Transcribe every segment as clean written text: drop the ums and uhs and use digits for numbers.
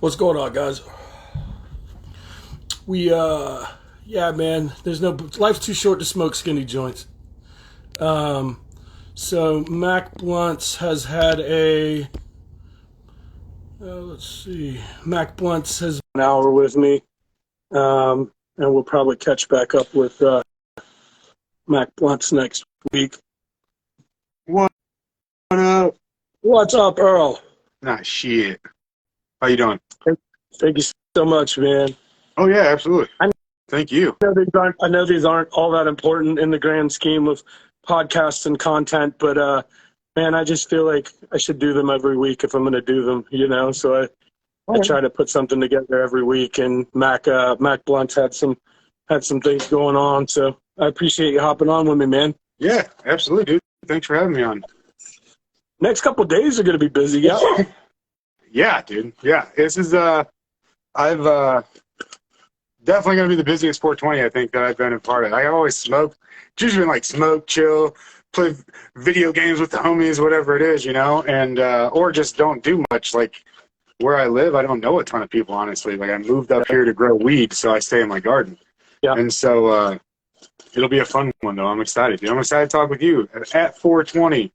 What's going on, guys? Yeah, man. There's no life's too short to smoke skinny joints. Um, so Mac Blunts has had a let's see. Mac Blunts has an hour with me, and we'll probably catch back up with Mac Blunts next week. What up? What's up, Earl? Nah, shit. How you doing? Thank you so much, man. Oh yeah, absolutely. I Thank you. I know these aren't all that important in the grand scheme of podcasts and content, but man, I just feel like I should do them every week if I'm going to do them, So I try to put something together every week, and Mac Blunt's had some things going on, so I appreciate you hopping on with me, man. Yeah, absolutely, dude. Thanks for having me on. Next couple of days are going to be busy, yeah. Yeah, dude. Yeah, this is I've definitely going to be the busiest 420 I think that I've been a part of. I always smoke, usually like smoke, chill, play video games with the homies, whatever it is, and or just don't do much. Like where I live, I don't know a ton of people, honestly. Like I moved up here to grow weed, so I stay in my garden. Yeah. And so it'll be a fun one, though. I'm excited, dude. I'm excited to talk with you at 420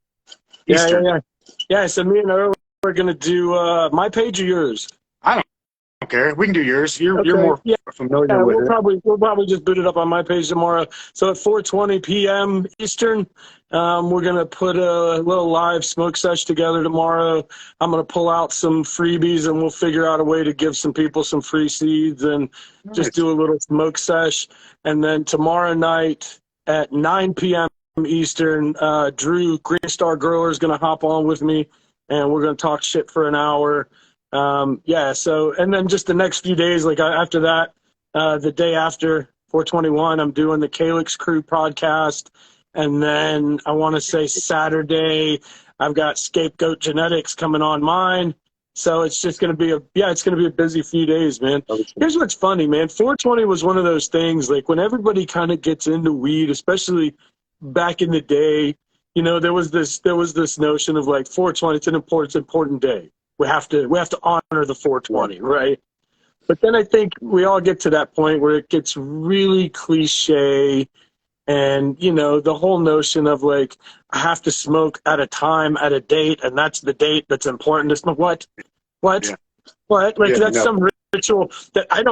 Eastern. Yeah, so me and Earl are going to do my page or yours? I don't care. We can do yours. You're more familiar with it. We'll probably just boot it up on my page tomorrow. So at 4:20 p.m. Eastern, we're going to put a little live smoke sesh together tomorrow. I'm going to pull out some freebies, and we'll figure out a way to give some people some free seeds and just do a little smoke sesh. And then tomorrow night at 9 p.m. Eastern, Drew, Green Star Grower, is going to hop on with me, and we're going to talk shit for an hour. So, and then just the next few days, like after that, the day after 421, I'm doing the Calyx Crew podcast. And then I want to say Saturday, I've got Scapegoat Genetics coming on mine. So it's just going to be a busy few days, man. Here's what's funny, man. 420 was one of those things, like when everybody kind of gets into weed, especially back in the day, there was this notion of like 420, it's an important day. We have to honor the 420, right? But then I think we all get to that point where it gets really cliche, and the whole notion of like I have to smoke at a time, at a date, and that's the date that's important to smoke. What? Yeah. Like that's some ritual that I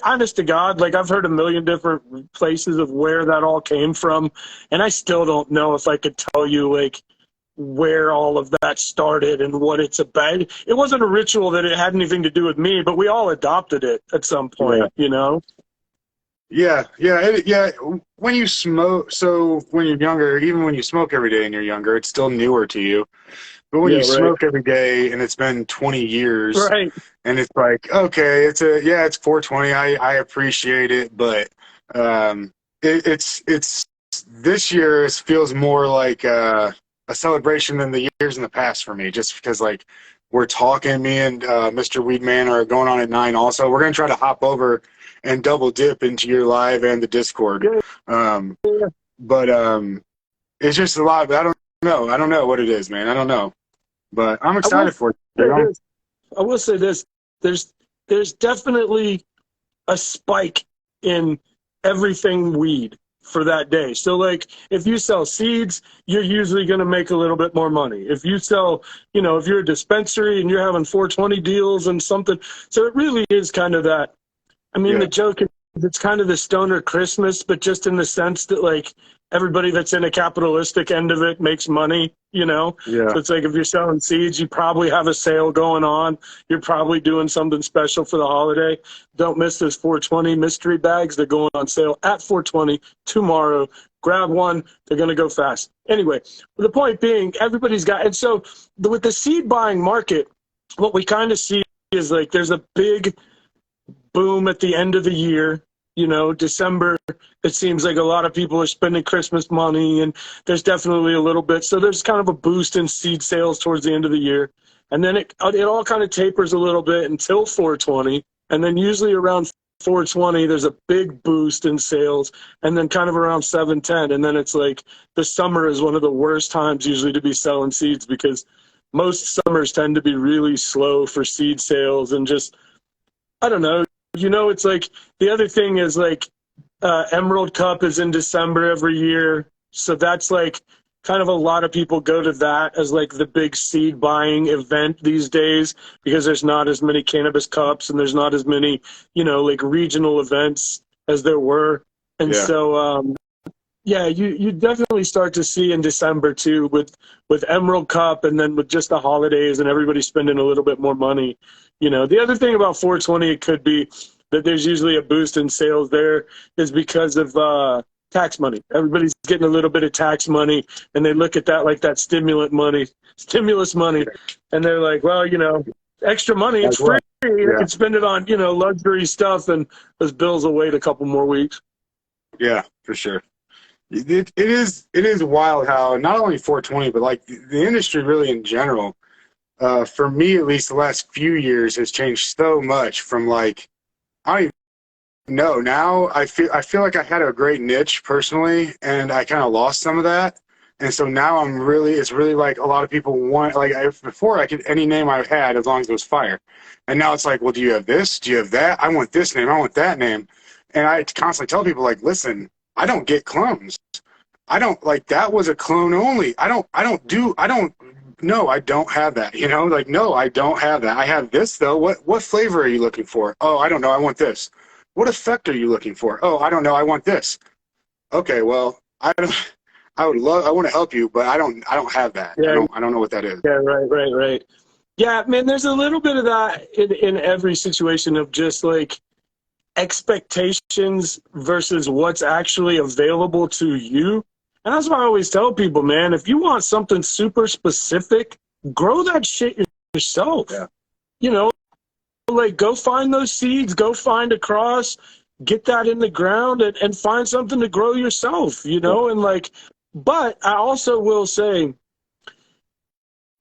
honest to God, like I've heard a million different places of where that all came from, and I still don't know if I could tell you like where all of that started and what it's about. It wasn't a ritual that it had anything to do with me, but we all adopted it at some point, Yeah. When you smoke, so when you're younger, even when you smoke every day and you're younger, it's still newer to you. But when you smoke every day and it's been 20 years, right, and it's like, okay, it's 420. I appreciate it, but it's this year feels more like a celebration than the years in the past for me, just because like we're talking, me and Mr. Weedman are going on at 9 also. We're going to try to hop over and double dip into your live and the Discord. But it's just a lot. I don't know what it is, man. I don't know. But I'm excited for it. I will say this. There's definitely a spike in everything weed for that day. So like if you sell seeds, you're usually going to make a little bit more money. If you sell, if you're a dispensary and you're having 420 deals and something. So it really is kind of that. I mean, the joke is it's kind of the stoner Christmas, but just in the sense that like everybody that's in a capitalistic end of it makes money, So it's like if you're selling seeds, you probably have a sale going on. You're probably doing something special for the holiday. Don't miss those 420 mystery bags. They're going on sale at 420 tomorrow. Grab one. They're going to go fast. Anyway, the point being, everybody's got, and so with the seed buying market, what we kind of see is like there's a big boom at the end of the year. December, it seems like a lot of people are spending Christmas money, and there's definitely a little bit. So there's kind of a boost in seed sales towards the end of the year. And then it all kind of tapers a little bit until 420. And then usually around 420, there's a big boost in sales. And then kind of around 710. And then it's like the summer is one of the worst times usually to be selling seeds, because most summers tend to be really slow for seed sales, and just I don't know. You know, it's like the other thing is like Emerald Cup is in December every year. So that's like kind of a lot of people go to that as like the big seed buying event these days because there's not as many cannabis cups and there's not as many, you know, like regional events as there were. And Yeah. so, yeah, you definitely start to see in December too with Emerald Cup and then with just the holidays and everybody spending a little bit more money. You know, the other thing about 420 it could be that there's usually a boost in sales there is because of tax money. Everybody's getting a little bit of tax money and they look at that like that stimulus money, and they're like, well, you know, extra money, it's Like free. what? I Yeah. can spend it on, you know, luxury stuff and those bills will wait a couple more weeks. Yeah, for sure. It is wild how not only 420, but like the industry really in general, for me at least, the last few years has changed so much. From like, I don't even know now. I feel like I had a great niche personally, and I kind of lost some of that. And so now it's really like a lot of people want, like before I could, any name I had as long as it was fire. And now it's like, well, do you have this? Do you have that? I want this name. I want that name. And I constantly tell people like, listen, I don't get clones. I don't like that was a clone only. No, I don't have that. You know, like, no, I don't have that. I have this though. What flavor are you looking for? Oh, I don't know. I want this. What effect are you looking for? Oh, I don't know. I want this. Okay, well, I want to help you, but I don't have that. Yeah, I don't know what that is. yeah, right. Yeah, man, there's a little bit of that in every situation of just like expectations versus what's actually available to you. And that's why I always tell people, man, if you want something super specific, grow that shit yourself. Yeah. You know, like go find those seeds, go find a cross, get that in the ground and find something to grow yourself, you know? And like, but I also will say,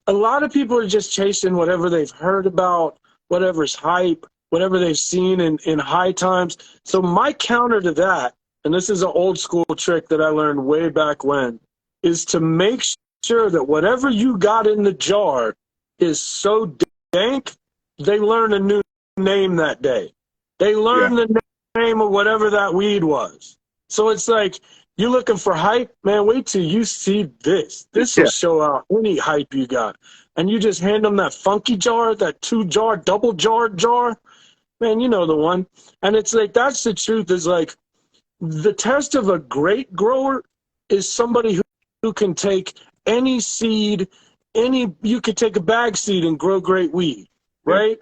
a lot of people are just chasing whatever they've heard about, whatever's hype, whatever they've seen in high times. So my counter to that, and this is an old school trick that I learned way back when, is to make sure that whatever you got in the jar is so dank, they learn a new name that day. They learn the name of whatever that weed was. So it's like, you're looking for hype, man, wait till you see this. This will Yeah. show out any hype you got. And you just hand them that funky jar, that 2-jar, double jar. Man, you know the one. And it's like, that's the truth, is like, the test of a great grower is somebody who can take any seed, you could take a bag seed and grow great weed, right?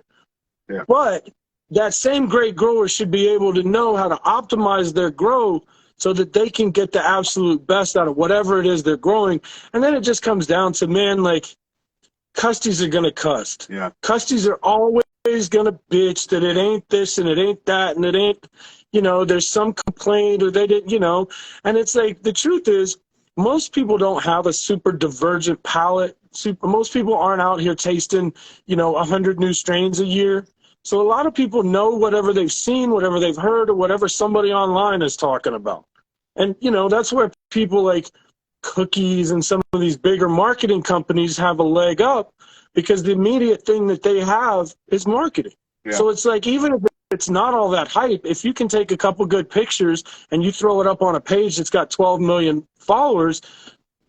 Yeah. But that same great grower should be able to know how to optimize their grow so that they can get the absolute best out of whatever it is they're growing. And then it just comes down to, man, like, custies are going to cuss. Yeah. Custies are always going to bitch that it ain't this and it ain't that and it ain't, you know, there's some complaint or they didn't, you know. And it's like, the truth is, most people don't have a super divergent palate. Most people aren't out here tasting, you know, 100 new strains a year. So a lot of people know whatever they've seen, whatever they've heard, or whatever somebody online is talking about. And, you know, that's where people like Cookies and some of these bigger marketing companies have a leg up, because the immediate thing that they have is marketing. Yeah. So it's like, even if it's not all that hype, if you can take a couple good pictures and you throw it up on a page that's got 12 million followers,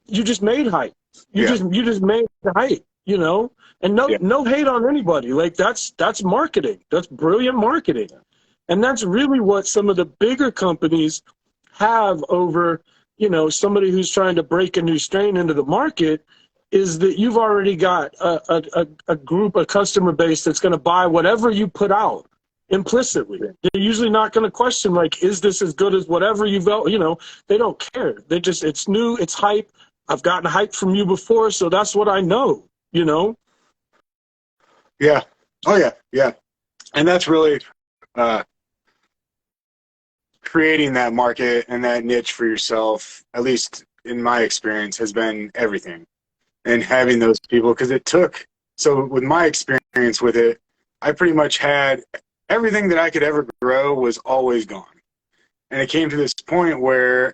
you just made hype. You just made the hype, you know? And no hate on anybody. Like that's marketing. That's brilliant marketing. And that's really what some of the bigger companies have over, you know, somebody who's trying to break a new strain into the market, is that you've already got a group, a customer base that's going to buy whatever you put out implicitly. They're usually not going to question, like, is this as good as whatever you've got? You know, they don't care. They just, it's new, it's hype. I've gotten hype from you before, so that's what I know, you know? Yeah. Oh yeah. Yeah. And that's really creating that market and that niche for yourself, at least in my experience, has been everything. And having those people, because so with my experience with it, I pretty much had everything that I could ever grow was always gone. And it came to this point where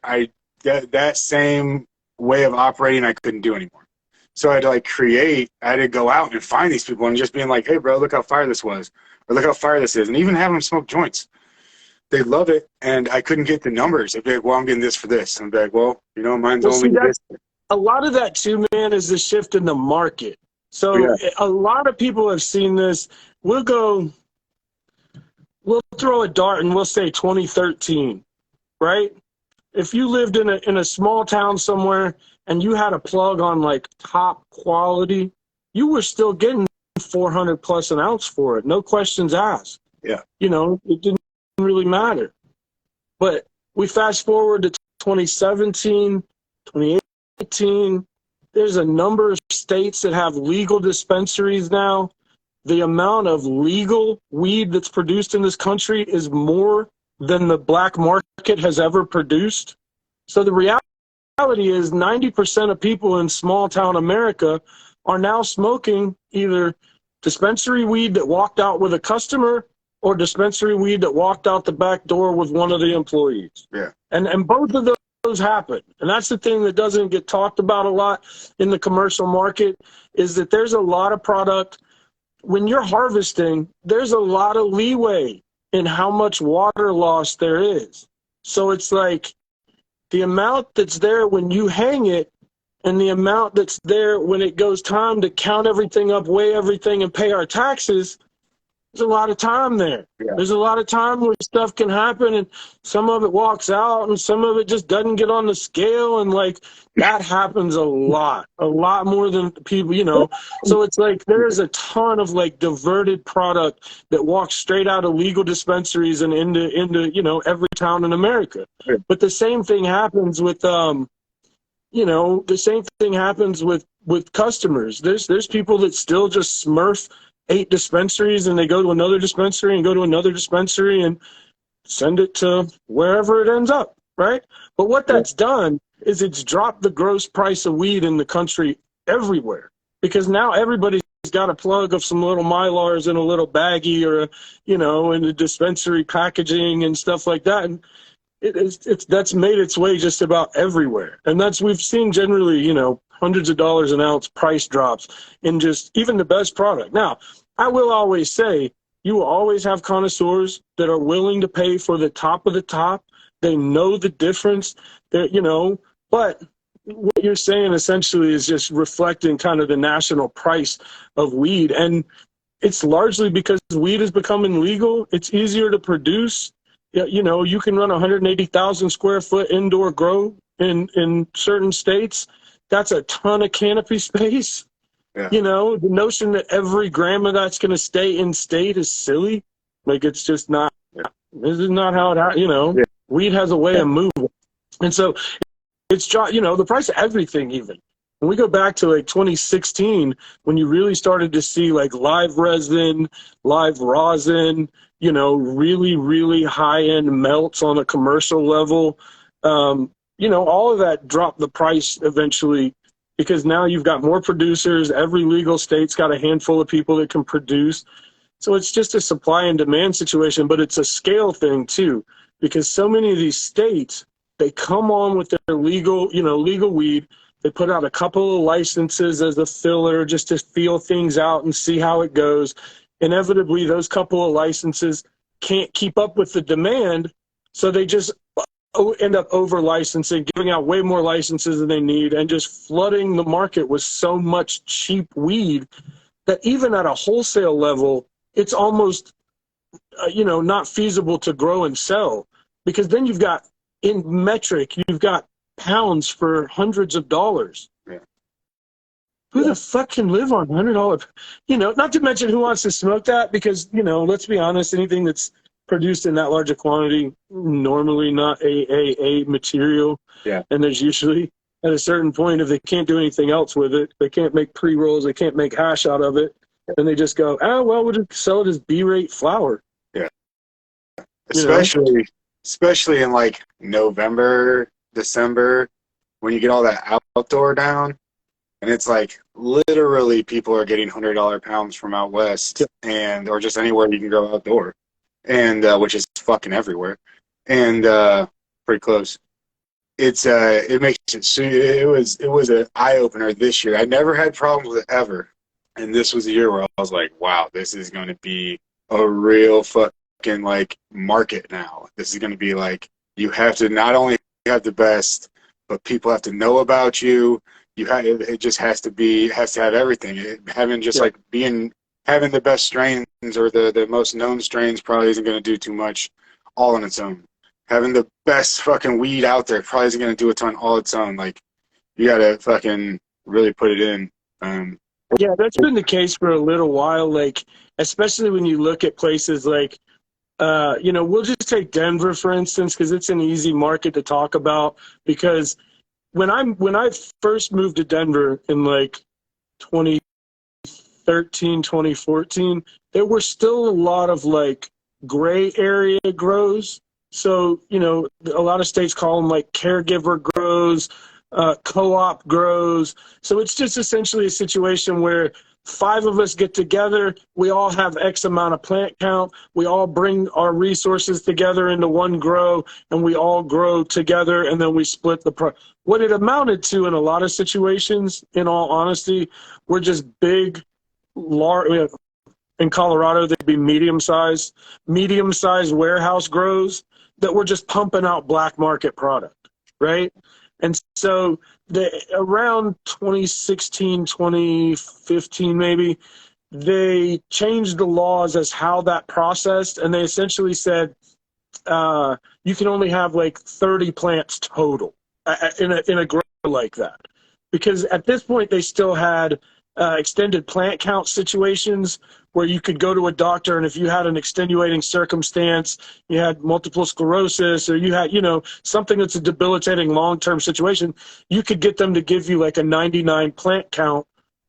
that same way of operating I couldn't do anymore. So I had to I had to go out and find these people and just being like, hey bro, look how fire this was. or look how fire this is, and even have them smoke joints. They love it, and I couldn't get the numbers. They'd be like, well, I'm getting this for this. I'm like, well, you know, mine's Well, see, only that's this. a lot of that too, man, is the shift in the market. So Yeah, a lot of people have seen this. We'll throw a dart and we'll say 2013, right? If you lived in a small town somewhere and you had a plug on like top quality, you were still getting 400 plus an ounce for it. No questions asked. yeah, You know, it didn't really matter. But we fast forward to 2017, 2018. There's a number of states that have legal dispensaries now. The amount of legal weed that's produced in this country is more than the black market has ever produced. So the reality is 90% of people in small town America are now smoking either dispensary weed that walked out with a customer or dispensary weed that walked out the back door with one of the employees. yeah, And both of those happen. And that's the thing that doesn't get talked about a lot in the commercial market, is that there's a lot of product. When you're harvesting, there's a lot of leeway in how much water loss there is. So it's like the amount that's there when you hang it and the amount that's there when it goes time to count everything up, weigh everything, and pay our taxes. There's a lot of time there. yeah. There's a lot of time where stuff can happen and some of it walks out and some of it just doesn't get on the scale. And like that happens a lot more than people, you know. So it's like there's a ton of like diverted product that walks straight out of legal dispensaries and into you know, every town in America. But the same thing happens with you know, the same thing happens with customers. There's people that still just smurf 8 dispensaries and they go to another dispensary and go to another dispensary and send it to wherever it ends up, right? But what that's done is it's dropped the gross price of weed in the country everywhere, because now everybody's got a plug of some little Mylars in a little baggie or, you know, in the dispensary packaging and stuff like that. And that's made its way just about everywhere. And we've seen generally, you know, hundreds of dollars an ounce price drops in just even the best product. Now, I will always say, you will always have connoisseurs that are willing to pay for the top of the top. They know the difference. You know, but what you're saying essentially is just reflecting kind of the national price of weed. And it's largely because weed is becoming legal. It's easier to produce. You know, you can run 180,000 square foot indoor grow in certain states. That's a ton of canopy space. Yeah. You know, the notion that every gram of that's going to stay in state is silly. Like, it's just not. This is not how it. You know, weed has a way of moving, and so it's, you know, the price of everything. Even when we go back to like 2016, when you really started to see like live resin, live rosin, you know, really, really high-end melts on a commercial level. You know, all of that dropped the price eventually, because now you've got more producers. Every legal state's got a handful of people that can produce. So it's just a supply and demand situation, but it's a scale thing too, because so many of these states, they come on with their legal, you know, legal weed. They put out a couple of licenses as a filler just to feel things out and see how it goes. Inevitably, those couple of licenses can't keep up with the demand, so they just end up over licensing, giving out way more licenses than they need, and just flooding the market with so much cheap weed that even at a wholesale level, it's almost you know, not feasible to grow and sell, because then you've got in metric, you've got pounds for hundreds of dollars. Who the fuck can live on $100? You know, not to mention who wants to smoke that, because, you know, let's be honest, anything that's produced in that large a quantity, normally not a material. Yeah. And there's usually, at a certain point, if they can't do anything else with it, they can't make pre-rolls, they can't make hash out of it, then they just go, oh, well, we'll just sell it as B-rate flour. Yeah. You Especially in like November, December, when you get all that outdoor down. And it's like literally people are getting $100 pounds from out west, and or just anywhere you can go outdoor, and which is fucking everywhere, and pretty close. It makes it. It was an eye opener this year. I never had problems with it ever, and this was a year where I was like, wow, this is going to be a real fucking like market now. This is going to be like, you have to not only have the best, but people have to know about you. You have, it just has to have everything. Having just Yeah. like having the best strains or the most known strains probably isn't going to do too much all on its own. Having the best fucking weed out there probably isn't going to do a ton all its own. Like, you got to fucking really put it in. Um, Yeah, that's been the case for a little while. Like, especially when you look at places like, we'll just take Denver for instance, because it's an easy market to talk about. Because when I first moved to Denver in like 2013, 2014, there were still a lot of like gray area grows. So, a lot of states call them like caregiver grows, co-op grows. So it's just essentially a situation where five of us get together, we all have X amount of plant count, we all bring our resources together into one grow, and we all grow together, and then we split what it amounted to in a lot of situations, in all honesty, were just big, large, in Colorado, they'd be medium-sized warehouse grows that were just pumping out black market product, right? And so around 2016, 2015 maybe, they changed the laws as how that processed, and they essentially said you can only have like 30 plants total in a grow like that. Because at this point, they still had extended plant count situations where you could go to a doctor, and if you had an extenuating circumstance, you had multiple sclerosis, or you had, something that's a debilitating long-term situation, you could get them to give you like a 99 plant count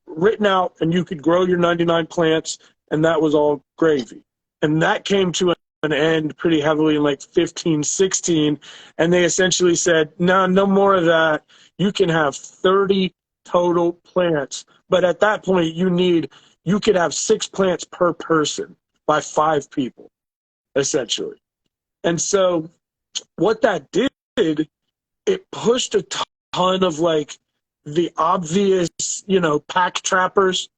written out, and you could grow your 99 plants, and that was all gravy. And that came to an end pretty heavily in like 15, 16, and they essentially said, no more of that. You can have 30 total plants. But at that point, you could have 6 plants per person by 5 people, essentially. And so what that did, it pushed a ton of like the obvious, pack trappers.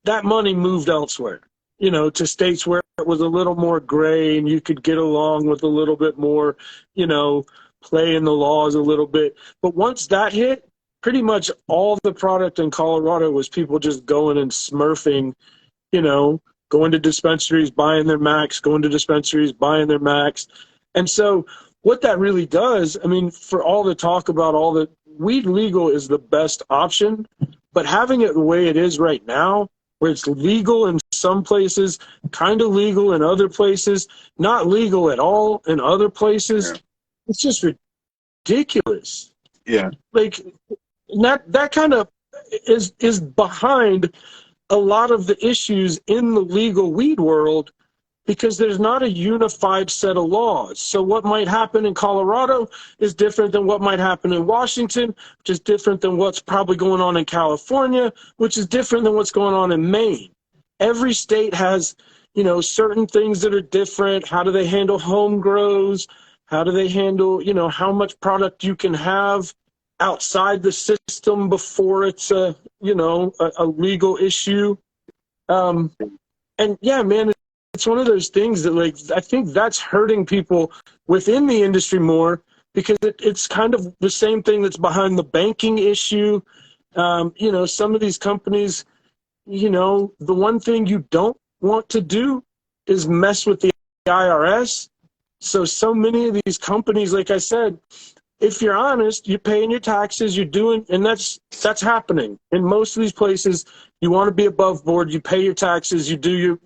That money moved elsewhere, to states where it was a little more gray and you could get along with a little bit more, play in the laws a little bit. But once that hit, pretty much all the product in Colorado was people just going and smurfing, going to dispensaries, buying their max, going to dispensaries, buying their max. And so what that really does, I mean, for all the talk about all the weed legal is the best option, but having it the way it is right now, where it's legal in some places, kind of legal in other places, not legal at all in other places, it's just ridiculous. yeah. Like, that kind of is behind a lot of the issues in the legal weed world, because there's not a unified set of laws. So what might happen in Colorado is different than what might happen in Washington, which is different than what's probably going on in California, which is different than what's going on in Maine. Every state has, certain things that are different. How do they handle home grows? How do they handle, how much product you can have outside the system before it's a legal issue. And yeah, man, it's one of those things that, like, I think that's hurting people within the industry more, because it's kind of the same thing that's behind the banking issue. Some of these companies, the one thing you don't want to do is mess with the IRS. So many of these companies, like I said, if you're honest, you're paying your taxes, you're doing, and that's happening. In most of these places, you want to be above board, you pay your taxes, you do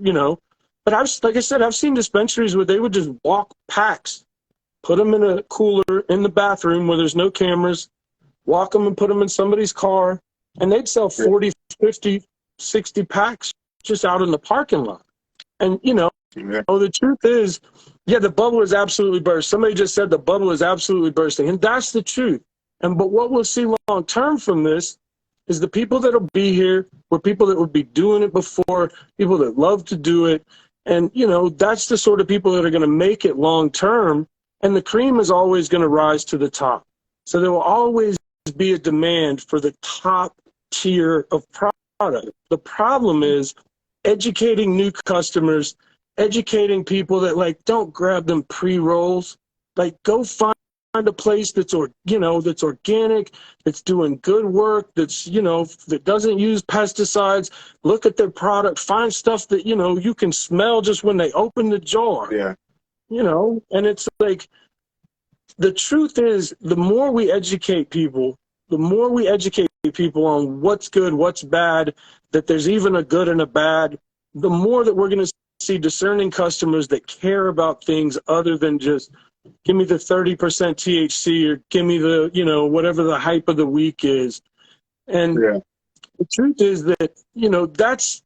but like I said, I've seen dispensaries where they would just walk packs, put them in a cooler in the bathroom where there's no cameras, walk them and put them in somebody's car, and they'd sell 40, 50, 60 packs just out in the parking lot. And, the truth is, yeah, the bubble is absolutely burst. Somebody just said the bubble is absolutely bursting, and that's the truth. But what we'll see long term from this is the people that will be here were people that would be doing it before, people that love to do it. And, that's the sort of people that are going to make it long term. And the cream is always going to rise to the top. So there will always be a demand for the top tier of product. The problem is educating new customers educating people that like don't grab them pre-rolls. Like go find a place that's that's organic, that's doing good work, that's that doesn't use pesticides. Look at their product, find stuff that you can smell just when they open the jar. Yeah. And it's like the truth is the more we educate people, on what's good, what's bad, that there's even a good and a bad, the more that we're going to see discerning customers that care about things other than just give me the 30% THC or give me the, whatever the hype of the week is. And Yeah. the truth is that,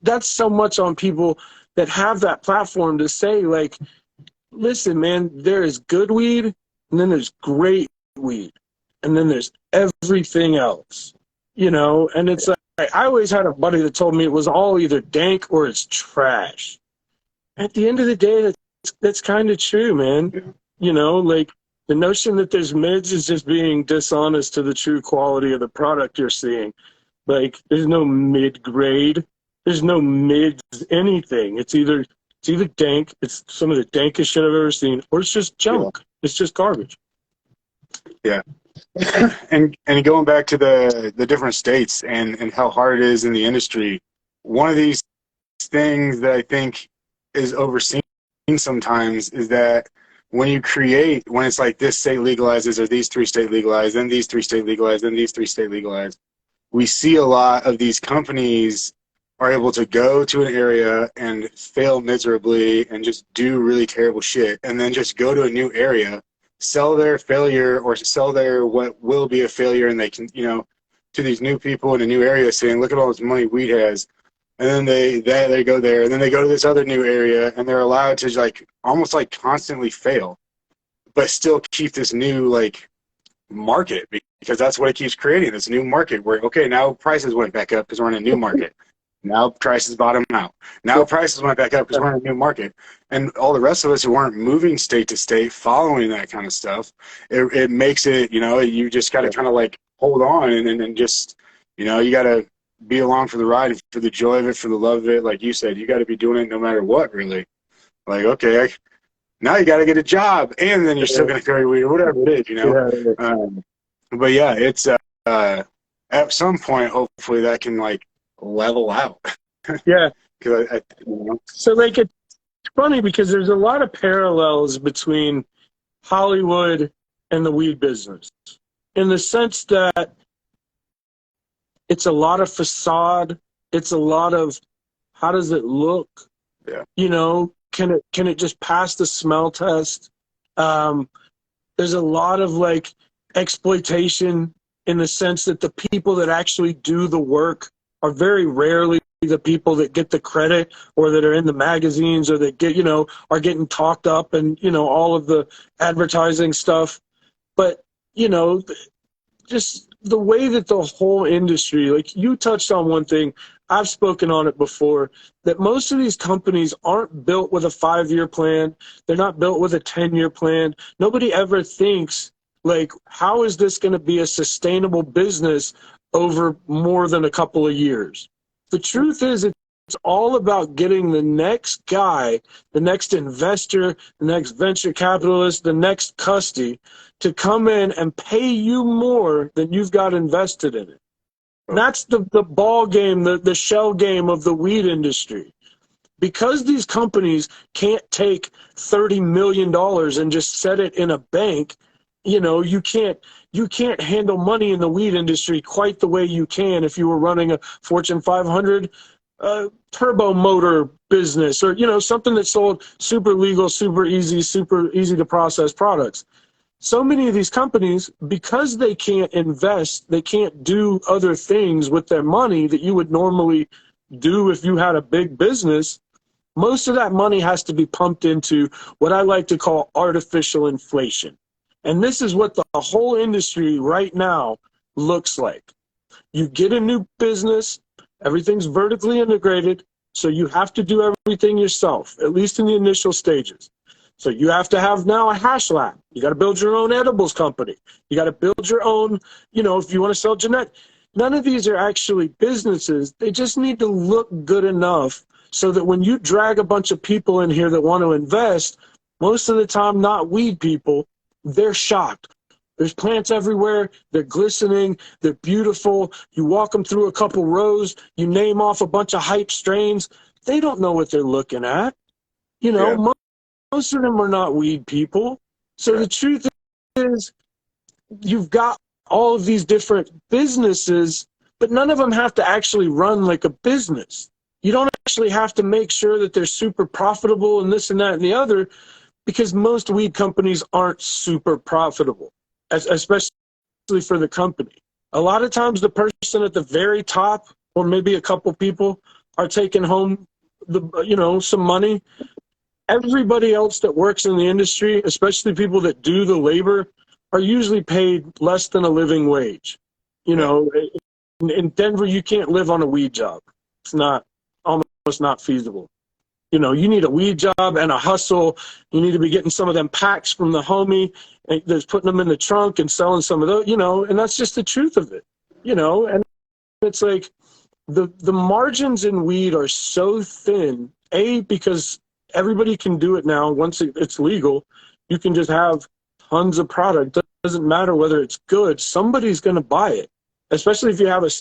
that's so much on people that have that platform to say, like, listen, man, there is good weed and then there's great weed and then there's everything else, and it's like, I always had a buddy that told me it was all either dank or it's trash. At the end of the day, that's kind of true, man. Like the notion that there's mids is just being dishonest to the true quality of the product you're seeing. Like there's no mid grade, there's no mids anything. It's either dank, it's some of the dankest shit I've ever seen, or it's just junk. It's just garbage. Yeah. And going back to the different states and how hard it is in the industry, one of these things that I think is overseen sometimes is that when it's like this state legalizes or these 3 state legalize, then these 3 state legalize, then these 3 state legalize, we see a lot of these companies are able to go to an area and fail miserably and just do really terrible shit, and then just go to a new area, sell their failure or sell their what will be a failure, and they can, to these new people in a new area saying, look at all this money weed has. And then they go there, and then they go to this other new area, and they're allowed to like almost like constantly fail, but still keep this new like market, because that's what it keeps creating, this new market where, okay, now prices went back up because we're in a new market. Now prices bottom out. Now prices went back up because we're in a new market. And all the rest of us who aren't moving state to state, following that kind of stuff, it makes it, you just got to kind of like hold on and just, you got to be along for the ride, for the joy of it, for the love of it. Like you said, you got to be doing it no matter what, really. Like, okay, now you got to get a job, and then you're still going to carry weed or whatever it is, but yeah, it's at some point, hopefully that can like level out. Yeah. Because So like it's funny because there's a lot of parallels between Hollywood and the weed business, in the sense that it's a lot of facade. It's a lot of how does it look? Yeah. Can it just pass the smell test? There's a lot of like exploitation, in the sense that the people that actually do the work are very rarely the people that get the credit or that are in the magazines or that get, are getting talked up and, all of the advertising stuff. But, just the way that the whole industry, like you touched on one thing, I've spoken on it before, that most of these companies aren't built with a 5-year plan. They're not built with a 10-year plan. Nobody ever thinks, like, how is this going to be a sustainable business over more than a couple of years? The truth is, it's all about getting the next guy, the next investor, the next venture capitalist, the next custody to come in and pay you more than you've got invested in it. And that's the ball game, the shell game of the weed industry. Because these companies can't take $30 million and just set it in a bank, you can't handle money in the weed industry quite the way you can if you were running a Fortune 500 turbo motor business, or something that sold super legal, super easy to process products. So many of these companies, because they can't invest, they can't do other things with their money that you would normally do if you had a big business. Most of that money has to be pumped into what I like to call artificial inflation. And this is what the whole industry right now looks like. You get a new business, everything's vertically integrated, so you have to do everything yourself, at least in the initial stages. So you have to have now a hash lab. You got to build your own edibles company. You got to build your own, if you want to sell genetic. none of these are actually businesses. They just need to look good enough so that when you drag a bunch of people in here that want to invest, most of the time not weed people, they're shocked. There's plants everywhere. They're glistening. They're beautiful. You walk them through a couple rows. You name off a bunch of hype strains. They don't know what they're looking at. You know, Yeah. most of them are not weed people. So the truth is, you've got all of these different businesses, but none of them have to actually run like a business. You don't actually have to make sure that they're super profitable and this and that and the other, because most weed companies aren't super profitable, especially for the company. A lot of times the person at the very top, or maybe a couple people, are taking home some money. Everybody else that works in the industry, especially people that do the labor, are usually paid less than a living wage. You know, in Denver, you can't live on a weed job. It's almost not feasible. You know, you need a weed job and a hustle. You need to be getting some of them packs from the homie, and there's putting them in the trunk and selling some of those, and that's just the truth of it, and it's like the margins in weed are so thin, because everybody can do it now. Once it's legal, you can just have tons of product. It doesn't matter whether it's good. Somebody's going to buy it, especially if you have a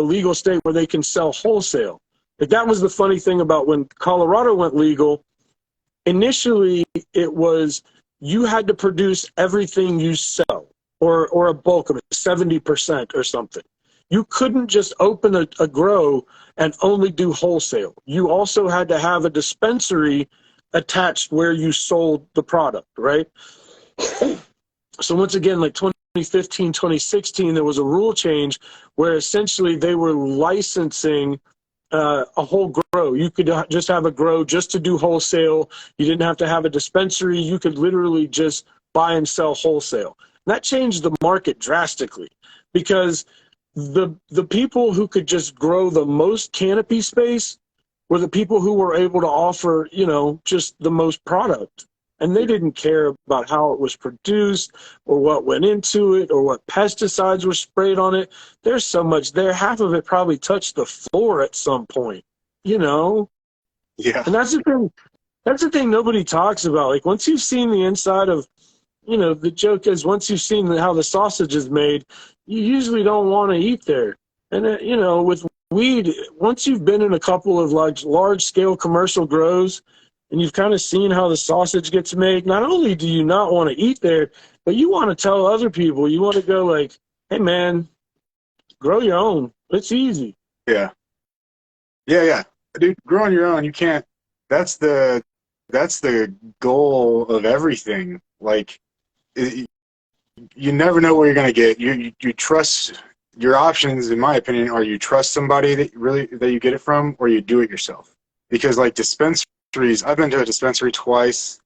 legal state where they can sell wholesale. Like, that was the funny thing about when Colorado went legal. Initially, it was you had to produce everything you sell, or a bulk of it, 70% or something. You couldn't just open a grow and only do wholesale. You also had to have a dispensary attached where you sold the product, right? So once again, like 2015, 2016, there was a rule change where essentially they were licensing a whole grow. You could just have a grow just to do wholesale. You didn't have to have a dispensary. You could literally just buy and sell wholesale. And that changed the market drastically, because the people who could just grow the most canopy space were the people who were able to offer, just the most product. And they didn't care about how it was produced or what went into it or what pesticides were sprayed on it. There's so much there. Half of it probably touched the floor at some point, Yeah. And that's the thing. That's the thing nobody talks about. Like, once you've seen the inside of, the joke is, once you've seen how the sausage is made, you usually don't want to eat there. And, with weed, once you've been in a couple of large scale commercial grows, and you've kind of seen how the sausage gets made, not only do you not want to eat there, but you want to tell other people. You want to go like, hey, man, grow your own. It's easy. Yeah. Yeah. Dude, growing your own, you can't, that's the goal of everything. Like, you never know where you're going to get. You trust your options, in my opinion, are you trust somebody that you get it from, or you do it yourself. Because like dispensaries, I've been to a dispensary twice,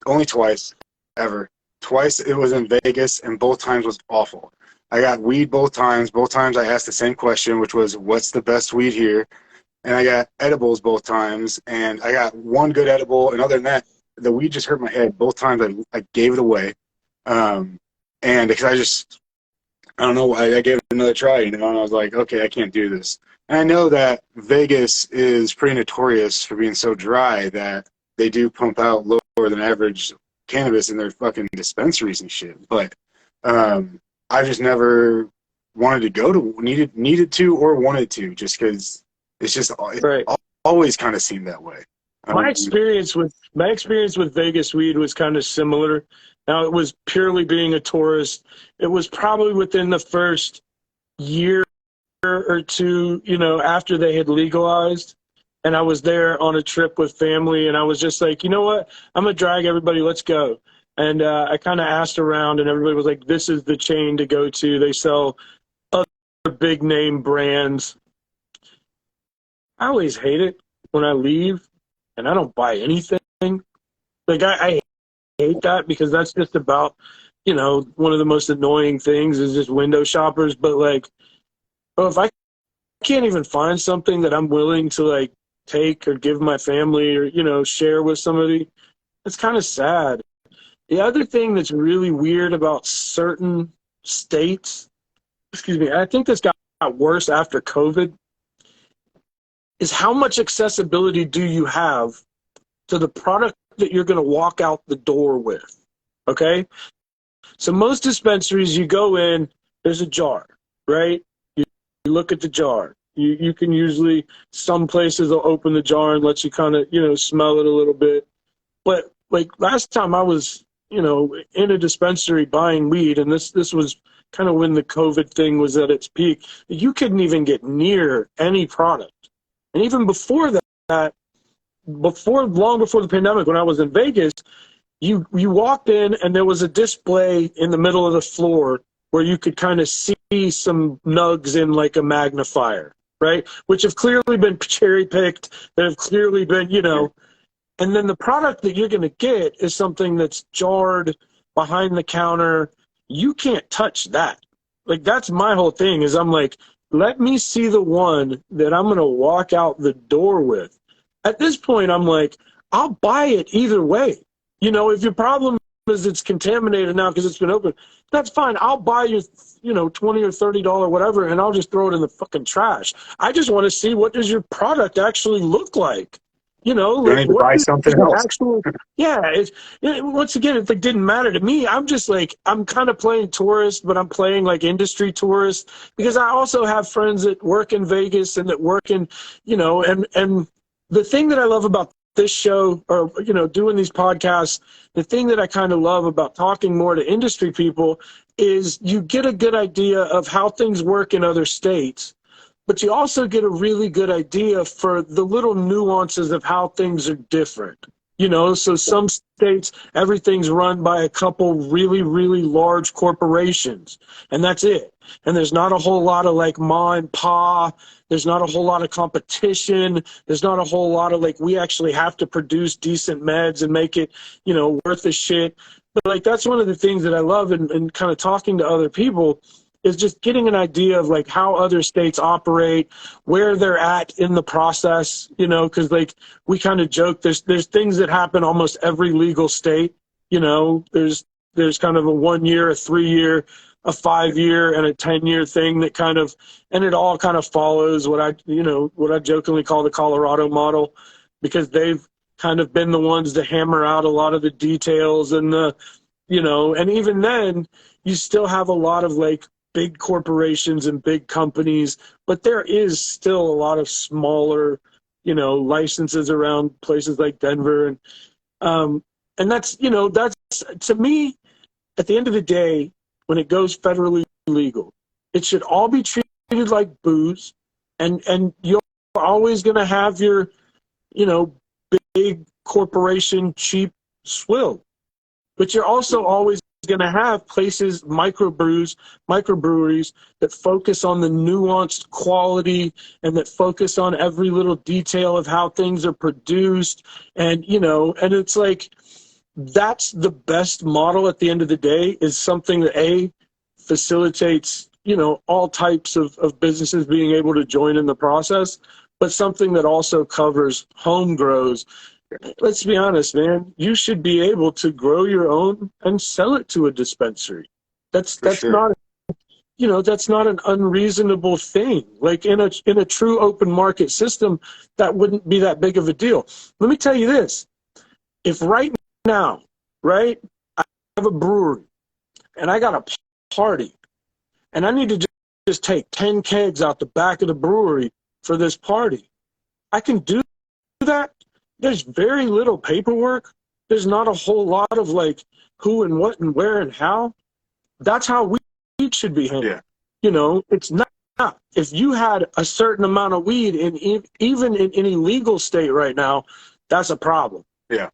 only twice, ever. Twice it was in Vegas, and both times was awful. I got weed both times. Both times I asked the same question, which was, what's the best weed here? And I got edibles both times, and I got one good edible, and other than that, the weed just hurt my head. Both times I gave it away. And because I don't know, I gave it another try, and I was like, okay, I can't do this. And I know that Vegas is pretty notorious for being so dry that they do pump out lower than average cannabis in their fucking dispensaries and shit. But I just never wanted to go to, needed to or wanted to, just because it's just Right. always kind of seemed that way. My experience with Vegas weed was kind of similar. Now, it was purely being a tourist. It was probably within the first year or two, after they had legalized. And I was there on a trip with family, and I was just like, you know what? I'm going to drag everybody. Let's go. And I kind of asked around, and everybody was like, this is the chain to go to. They sell other big name brands. I always hate it when I leave and I don't buy anything. Like, I hate that, because that's just about, one of the most annoying things is just window shoppers. But like, bro, if I can't even find something that I'm willing to like take or give my family or, share with somebody, it's kind of sad. The other thing that's really weird about certain states, excuse me, I think this guy worse after COVID is how much accessibility do you have to the product that you're going to walk out the door with. Okay? So most dispensaries, you go in, there's a jar, right? You look at the jar. You can usually, some places will open the jar and let you kind of, smell it a little bit. But like last time I was, in a dispensary buying weed, and this was kind of when the COVID thing was at its peak, you couldn't even get near any product. And even before that, long before the pandemic, when I was in Vegas, you walked in and there was a display in the middle of the floor where you could kind of see some nugs in like a magnifier, right? Which have clearly been cherry picked. That have clearly been, and then the product that you're going to get is something that's jarred behind the counter. You can't touch that. Like, that's my whole thing is I'm like, let me see the one that I'm going to walk out the door with. At this point, I'm like, I'll buy it either way. If your problem is it's contaminated now because it's been open, that's fine. I'll buy you, $20 or $30, whatever, and I'll just throw it in the fucking trash. I just want to see, what does your product actually look like? You need to buy something else. Once again, it didn't matter to me. I'm just like, I'm kind of playing tourist, but I'm playing like industry tourist because I also have friends that work in Vegas and that work in, and the thing that I love about this show or, doing these podcasts, the thing that I kind of love about talking more to industry people is you get a good idea of how things work in other states. But you also get a really good idea for the little nuances of how things are different. So some states, everything's run by a couple really, really large corporations, and that's it. And there's not a whole lot of like ma and pa. There's not a whole lot of competition. There's not a whole lot of like, we actually have to produce decent meds and make it, worth a shit. But like, that's one of the things that I love and kind of talking to other people is just getting an idea of like how other states operate, where they're at in the process, because like we kind of joke, there's things that happen almost every legal state. There's kind of a 1 year, a 3 year, a 5 year, and a 10-year thing that kind of, and it all kind of follows what I jokingly call the Colorado model, because they've kind of been the ones to hammer out a lot of the details and and even then you still have a lot of like big corporations and big companies, but there is still a lot of smaller, licenses around places like Denver. And that's to me, at the end of the day, when it goes federally legal, it should all be treated like booze. And you're always going to have your, big corporation, cheap swill, but you're also always going to have places, microbreweries that focus on the nuanced quality and that focus on every little detail of how things are produced. And, and it's like, that's the best model at the end of the day, is something that facilitates, all types of businesses being able to join in the process, but something that also covers home grows. Let's be honest, man. You should be able to grow your own and sell it to a dispensary. That's not, that's not an unreasonable thing. Like in a true open market system, that wouldn't be that big of a deal. Let me tell you this: if right now, I have a brewery and I got a party, and I need to just take 10 kegs out the back of the brewery for this party, I can do that. There's very little paperwork. There's not a whole lot of like who and what and where and how. That's how weed should be handled. Yeah. It's not. If you had a certain amount of weed even in any legal state right now, that's a problem. Yeah.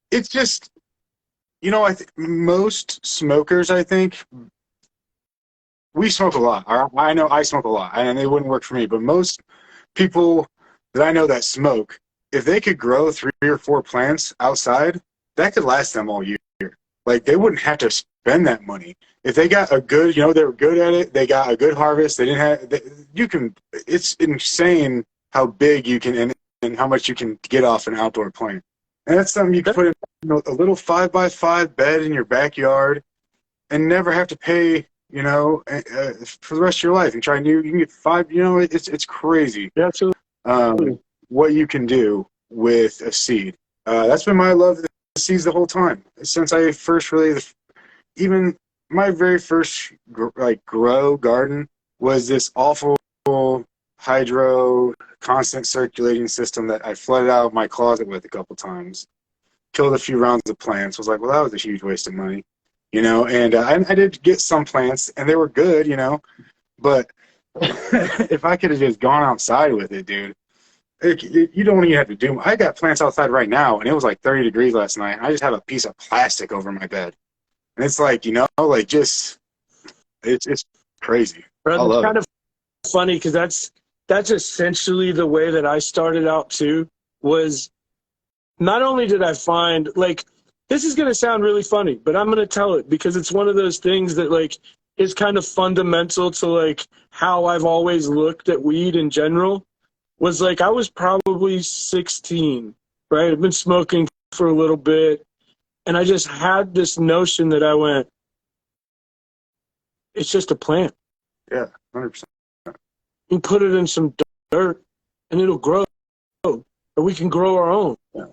It's just, I think most smokers, we smoke a lot. I know I smoke a lot, and it wouldn't work for me. But most people that I know that smoke, if they could grow 3 or 4 plants outside, that could last them all year. Like, they wouldn't have to spend that money. If they got a good, they were good at it, they got a good harvest, it's insane how big you can, and how much you can get off an outdoor plant. And that's something you can put in a little 5x5 bed in your backyard and never have to pay you know, for the rest of your life and try new. You can get 5. You know, it's crazy. Yeah, absolutely. What you can do with a seed. That's been my love of the seeds the whole time since I first really even my very first grow garden was this awful hydro constant circulating system that I flooded out of my closet with a couple times. Killed a few rounds of plants. Was like, well, that was a huge waste of money, you know. And I did get some plants, and they were good, you know. But if I could have just gone outside with it, dude, you don't even have to do. I got plants outside right now, and it was like 30 degrees last night. And I just have a piece of plastic over my bed, and it's like, you know, like just it's crazy. Bro, I that's love kind it. of funny because that's essentially the way that I started out too. Was not only did I find like this is gonna sound really funny, but I'm gonna tell it because it's one of those things that like is kind of fundamental to like how I've always looked at weed in general. Was like I was probably 16, right? I've been smoking for a little bit, and I just had this notion that I went, it's just a plant. Yeah, 100%. You put it in some dirt, and it'll grow, or we can grow our own. Yeah.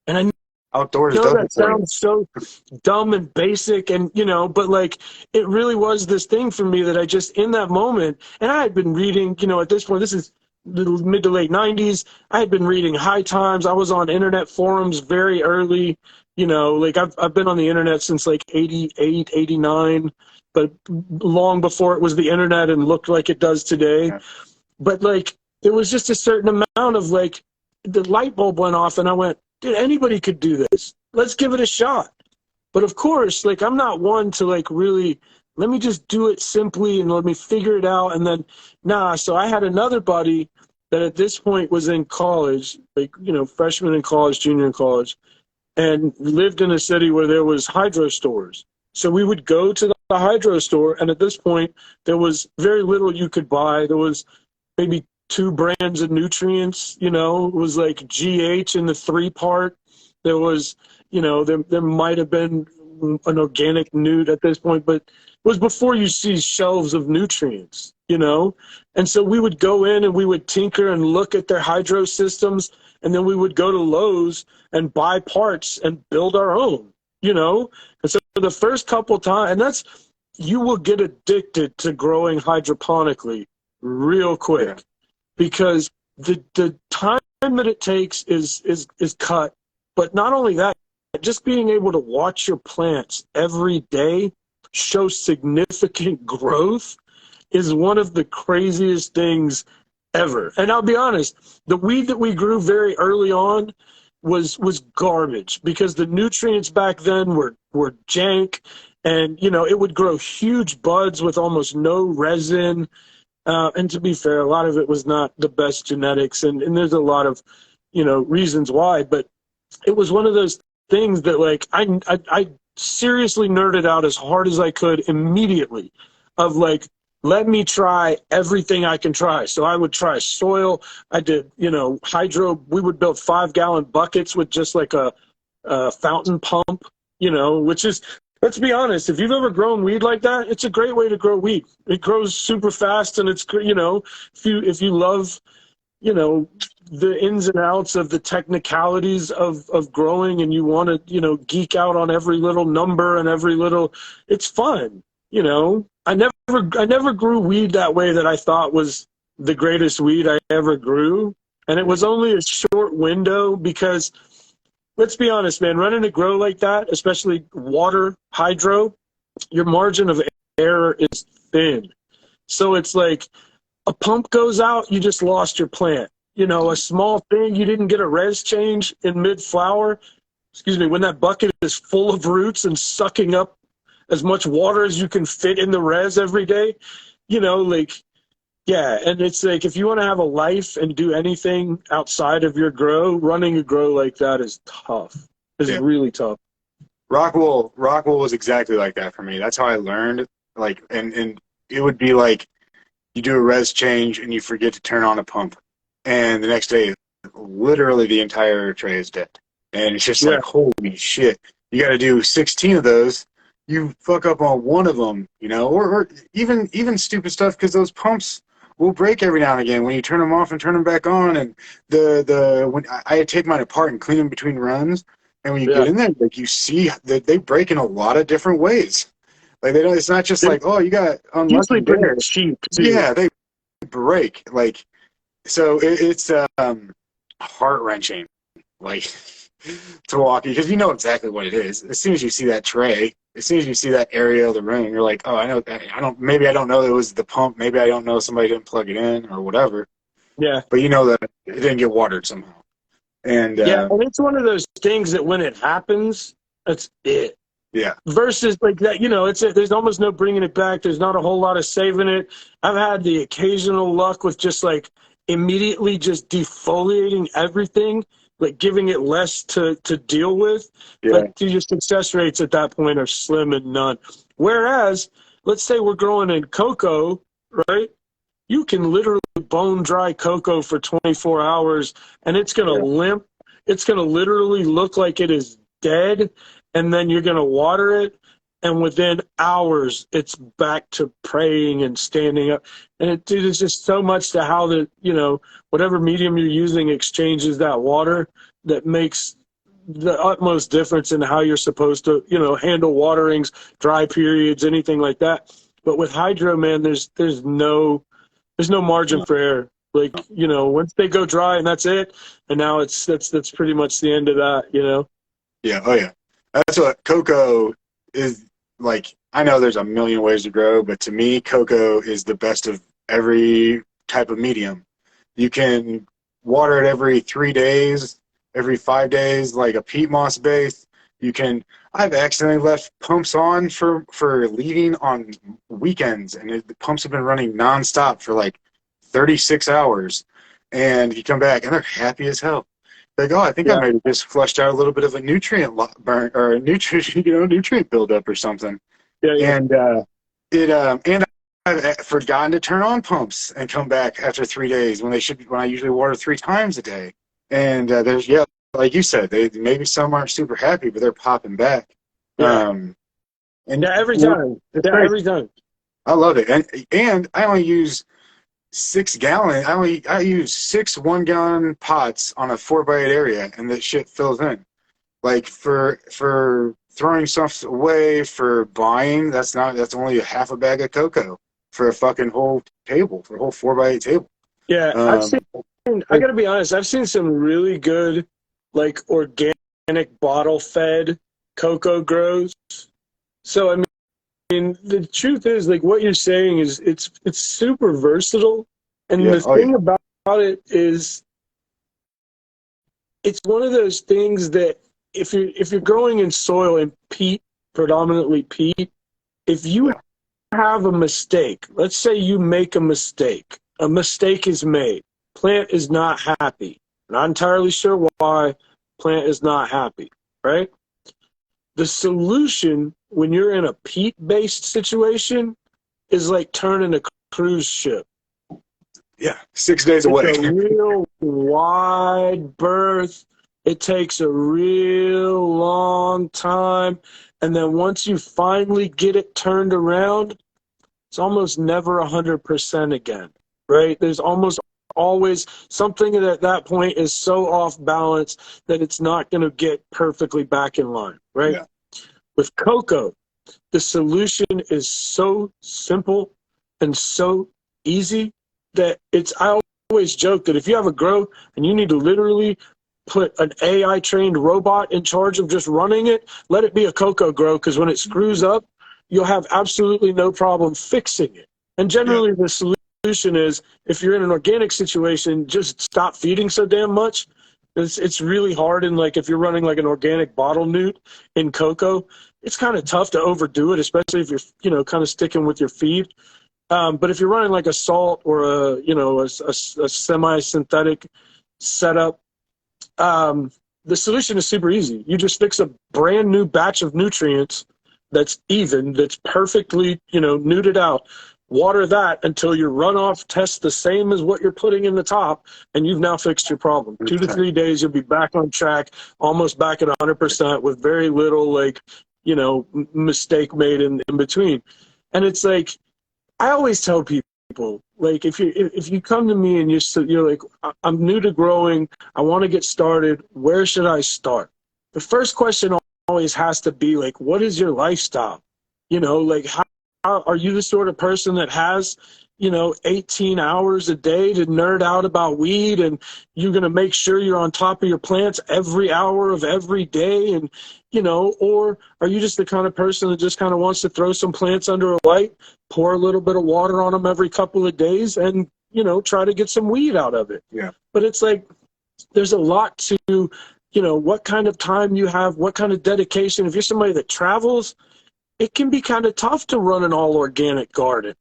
And I Outdoors know does that it for you. sounds so dumb and basic, and you know, but like it really was this thing for me that I just in that moment, and I had been reading, you know, at this point, this is the mid to late 90s. I had been reading High Times. I was on internet forums very early, you know, like I've been on the internet since like 88, 89, but long before it was the internet and looked like it does today. Yeah. But like there was just a certain amount of like the light bulb went off and I went, dude, anybody could do this. Let's give it a shot. But of course, like I'm not one to like really let me just do it simply and let me figure it out and then nah. So I had another buddy that at this point was in college, like, you know, freshman in college, junior in college, and lived in a city where there was hydro stores. So we would go to the hydro store, and at this point, there was very little you could buy. There was maybe 2 brands of nutrients, you know, it was like GH in the 3-part. There was, you know, there might have been an organic newt at this point, but it was before you see shelves of nutrients, you know? And so we would go in and we would tinker and look at their hydro systems, and then we would go to Lowe's and buy parts and build our own, you know? And so for the first couple times, and that's, you will get addicted to growing hydroponically real quick. Yeah. Because the time that it takes is cut. But not only that, just being able to watch your plants every day show significant growth is one of the craziest things ever. And I'll be honest, the weed that we grew very early on was garbage because the nutrients back then were jank, and you know it would grow huge buds with almost no resin. And to be fair, a lot of it was not the best genetics, and there's a lot of, you know, reasons why. But it was one of those things that, like, I seriously nerded out as hard as I could immediately, of like, let me try everything I can try. So I would try soil. I did, you know, hydro. We would build 5-gallon buckets with just like a fountain pump, you know, which is, let's be honest, if you've ever grown weed like that, it's a great way to grow weed. It grows super fast, and it's, you know, if you love, you know, the ins and outs of the technicalities of growing, and you want to, you know, geek out on every little number and every little, it's fun, you know. I never grew weed that way that I thought was the greatest weed I ever grew, and it was only a short window because, let's be honest, man, running a grow like that, especially water, hydro, your margin of error is thin. So it's like a pump goes out, you just lost your plant. You know, a small thing, you didn't get a res change in mid-flower. Excuse me, when that bucket is full of roots and sucking up as much water as you can fit in the res every day, you know, like, yeah, and it's like if you want to have a life and do anything outside of your grow, running a grow like that is tough. It's Yeah. really tough. Rockwell was exactly like that for me. That's how I learned. Like, and it would be like you do a res change and you forget to turn on a pump, and the next day, literally the entire tray is dead. And it's just Yeah, like, holy shit! You got to do 16 of those you fuck up on one of them, you know, or even stupid stuff, because those pumps will break every now and again when you turn them off and turn them back on. And when I take mine apart and clean them between runs, and when you Yeah. get in there, like, you see that they break in a lot of different ways. Like, they don't. It's not just They're like, oh, you got usually unlucky pretty there. cheap too. Yeah, they break. Like, so it's heart wrenching. Like, to walk, because you know exactly what it is. As soon as you see that tray, as soon as you see that area of the room, you're like, oh, I know. Maybe I don't know it was the pump. Maybe I don't know somebody didn't plug it in or whatever. Yeah. But you know that it didn't get watered somehow. And Yeah. And it's one of those things that when it happens, that's it. yeah, Versus like that, you know, there's almost no bringing it back. There's not a whole lot of saving it. I've had the occasional luck with just like immediately just defoliating everything, like giving it less to deal with. yeah, But your success rates at that point are slim and none. Whereas, let's say we're growing in cocoa, right? You can literally bone dry cocoa for 24 hours and it's going to yeah, limp. It's going to literally look like it is dead. And then you're going to water it. And within hours, it's back to praying and standing up. And dude, it's just so much to how whatever medium you're using exchanges that water that makes the utmost difference in how you're supposed to, handle waterings, dry periods, anything like that. But with hydro, man, there's no margin for error. Like, once they go dry and that's it, and now that's pretty much the end of that. yeah. Oh yeah, that's what cocoa is like. I know there's a million ways to grow, but to me, cocoa is the best of every type of medium. You can water it every 3 days, every 5 days, like a peat moss base. You can. I've accidentally left pumps on for leaving on weekends, and the pumps have been running nonstop for like 36 hours, and you come back and they're happy as hell. Like, oh, I think I Yeah. might have just flushed out a little bit of a nutrient burn or a nutrient, nutrient buildup or something. Yeah, yeah. And and I've forgotten to turn on pumps and come back after 3 days when I usually water 3 times a day. And there's, yeah, like you said, maybe some aren't super happy, but they're popping back. Yeah. Um, and Yeah, every you know, time. it's Yeah, crazy. every time. I love it, and I only use 6 gallon. I use 6 1 gallon pots on a 4x8 area, and that shit fills in. Like, for throwing stuff away, for buying, that's only a half a bag of cocoa for a fucking whole table, for a whole 4x8 table. Yeah, Um, I gotta be honest, I've seen some really good, like, organic bottle fed cocoa grows. So, I mean, the truth is, like, what you're saying is it's super versatile. And yeah, the oh yeah, thing about it is, it's one of those things that if you're growing in soil and peat, predominantly peat, if you yeah, have a mistake, let's say you make a mistake is made. Plant is not happy. Not entirely sure why. Plant is not happy, right? The solution when you're in a peat-based situation is like turning a cruise ship. yeah. 6 days It's away. a real wide berth. It takes a real long time. And then once you finally get it turned around, it's almost never 100% again, right? There's almost always something at that point is so off balance that it's not going to get perfectly back in line, right? Yeah, With cocoa, the solution is so simple and so easy that I always joke that if you have a grow and you need to literally put an AI trained robot in charge of just running it, let it be a cocoa grow, because when it screws up, you'll have absolutely no problem fixing it. And yeah, generally the solution is, if you're in an organic situation, just stop feeding so damn much. It's really hard. And like if you're running like an organic bottle newt in cocoa, it's kind of tough to overdo it, especially if you're, kind of sticking with your feed. But if you're running like a salt or a semi-synthetic setup, the solution is super easy. You just fix a brand new batch of nutrients that's even, that's perfectly, newted out. Water that until your runoff tests the same as what you're putting in the top, and you've now fixed your problem. 2 to 3 days, you'll be back on track, almost back at 100% with very little, like, mistake made in between. And it's like, I always tell people, like, if you come to me and you're like, I'm new to growing, I want to get started, where should I start? The first question always has to be like, what is your lifestyle? Like, how are you the sort of person that has 18 hours a day to nerd out about weed, and you're going to make sure you're on top of your plants every hour of every day? And, or are you just the kind of person that just kind of wants to throw some plants under a light, pour a little bit of water on them every couple of days, and, try to get some weed out of it? Yeah. But it's like, there's a lot to, what kind of time you have, what kind of dedication. If you're somebody that travels, it can be kind of tough to run an all organic garden,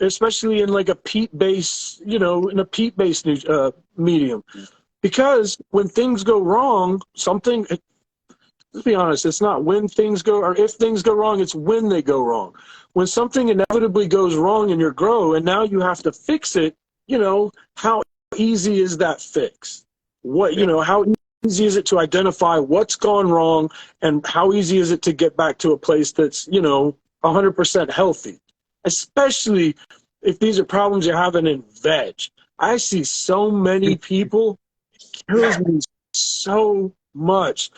especially in like a peat-based, in a peat-based medium. Because when things go wrong, let's be honest, it's not when things go, or if things go wrong, it's when they go wrong. When something inevitably goes wrong in your grow and now you have to fix it, how easy is that fix? How easy is it to identify what's gone wrong, and how easy is it to get back to a place that's, 100% healthy? Especially if these are problems you're having in veg. I see so many people, it kills me so much.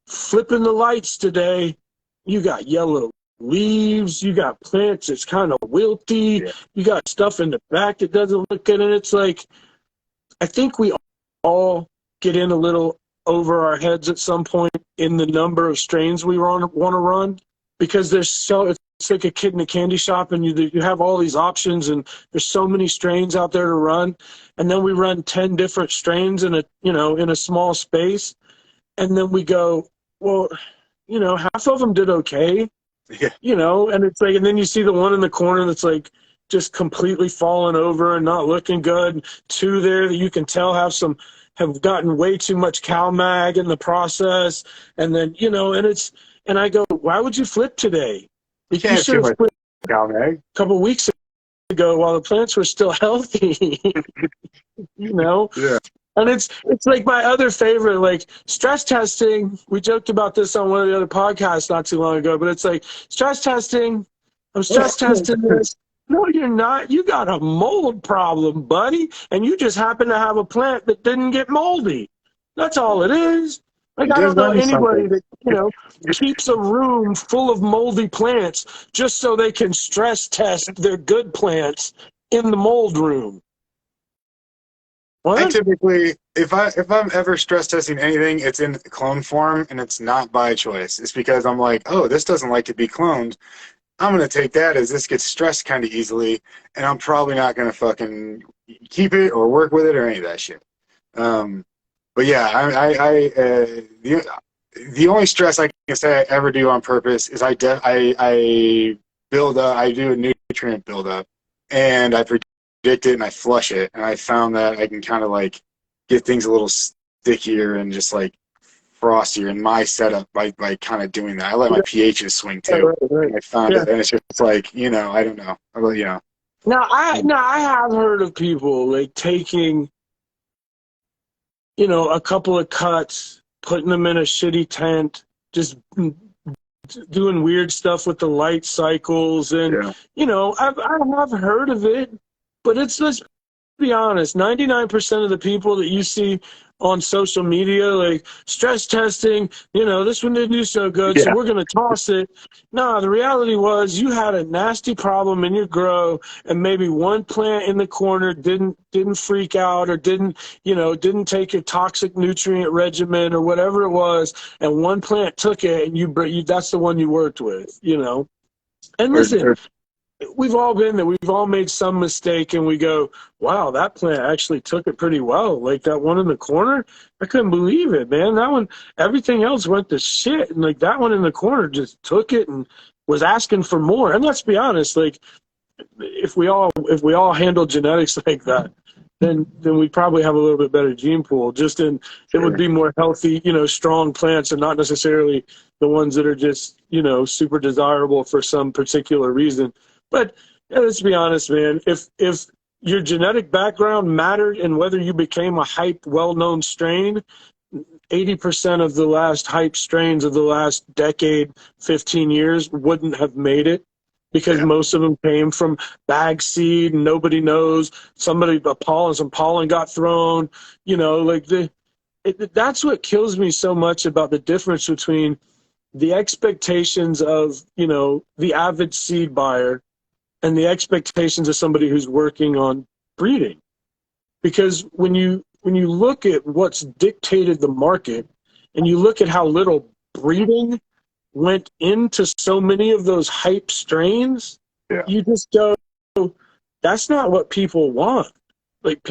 Flipping the lights today, you got yellow leaves, you got plants that's kind of wilty, you got stuff in the back that doesn't look good, and it's like, I think we all get in a little over our heads at some point in the number of strains we want to run, because it's like a kid in a candy shop, and you have all these options, and there's so many strains out there to run, and then we run 10 different strains in a small space, and then we go, well, half of them did okay, and it's like, and then you see the one in the corner that's like just completely fallen over and not looking good. Two there that you can tell have gotten way too much CalMag in the process, and then and I go, why would you flip today? You can't have too much CalMag. A couple of weeks ago while the plants were still healthy. Yeah. And it's like my other favorite, like stress testing. We joked about this on one of the other podcasts not too long ago, but it's like stress testing. I'm stress testing this. No, you're not. You got a mold problem, buddy, and you just happen to have a plant that didn't get moldy. That's all it is. Like, I don't know anybody that, keeps a room full of moldy plants just so they can stress test their good plants in the mold room. What? I typically, if I'm ever stress testing anything, it's in clone form, and it's not by choice. It's because I'm like, oh, this doesn't like to be cloned. I'm going to take that as this gets stressed kind of easily, and I'm probably not going to fucking keep it or work with it or any of that shit. But yeah, the only stress I can say I ever do on purpose is I do a nutrient buildup, and I predict it and I flush it, and I found that I can kind of like get things a little stickier and just like frostier in my setup by kind of doing that. I let my pHs swing too. Right. I found it, and it's just like, I don't know. Now I have heard of people like taking, a couple of cuts, putting them in a shitty tent, just doing weird stuff with the light cycles, and I have heard of it, but let's be honest, 99% of the people that you see on social media, like stress testing, this one didn't do so good, so we're going to toss it. No, the reality was you had a nasty problem in your grow, and maybe one plant in the corner didn't freak out, or didn't take your toxic nutrient regimen or whatever it was, and one plant took it, and that's the one you worked with, And listen, we've all been there. We've all made some mistake, and we go, wow, that plant actually took it pretty well. Like that one in the corner, I couldn't believe it, man. That one, everything else went to shit, and like that one in the corner just took it and was asking for more. And let's be honest, like if we all handle genetics like that, then we'd probably have a little bit better gene pool. It would be more healthy, strong plants, and not necessarily the ones that are just, super desirable for some particular reason. But let's be honest, man, if your genetic background mattered in whether you became a hype, well-known strain, 80% of the last hype strains of the last decade, 15 years wouldn't have made it because Yeah. most of them came from bag seed and nobody knows. Some pollen got thrown, like that's what kills me so much about the difference between the expectations of, the avid seed buyer and the expectations of somebody who's working on breeding. Because when you look at what's dictated the market and you look at how little breeding went into so many of those hype strains, Yeah. you just go, that's not what people want. Like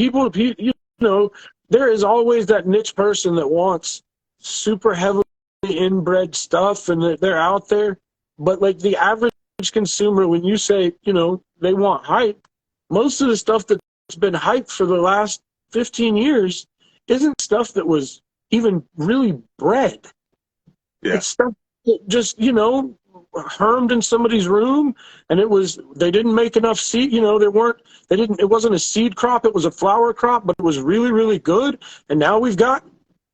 there is always that niche person that wants super heavily inbred stuff and they're out there. But like the average consumer, when you say, they want hype, most of the stuff that's been hyped for the last 15 years isn't stuff that was even really bred. Yeah. It's stuff that just, hermed in somebody's room and they didn't make enough seed, it wasn't a seed crop, it was a flower crop, but it was really, really good. And now we've got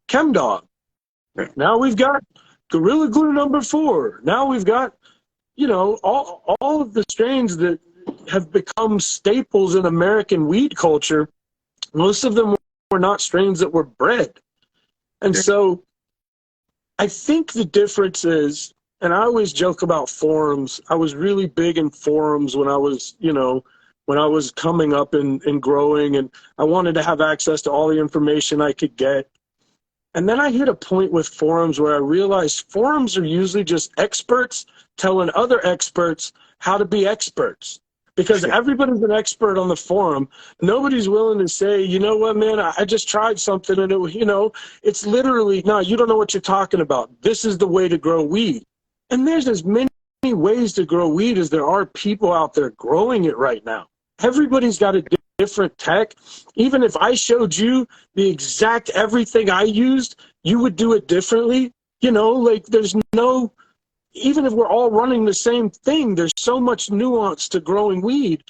ChemDog. Yeah. Now we've got Gorilla Glue #4. Now we've got, all of the strains that have become staples in American weed culture. Most of them were not strains that were bred. And Yeah. so I think the difference is, and I always joke about forums. I was really big in forums when I was coming up and growing, and I wanted to have access to all the information I could get. And then I hit a point with forums where I realized forums are usually just experts telling other experts how to be experts. Because everybody's an expert on the forum. Nobody's willing to say, you know what, man, I just tried something and it's literally, no, you don't know what you're talking about. This is the way to grow weed. And there's as many ways to grow weed as there are people out there growing it right now. Everybody's got a different tech. Even if I showed you the exact everything I used, you would do it differently. There's no, even if we're all running the same thing, there's so much nuance to growing weed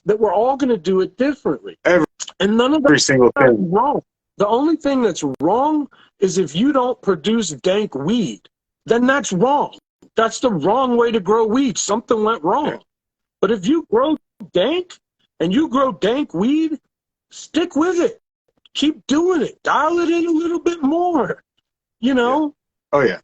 that we're all going to do it differently. And none of Every single that is thing. wrong. The only thing that's wrong is if you don't produce dank weed, then that's wrong. That's the wrong way to grow weed. Something went wrong. Yeah. But if you grow dank and you grow dank weed, stick with it. Keep doing it. Dial it in a little bit more, Yeah. Oh, yeah.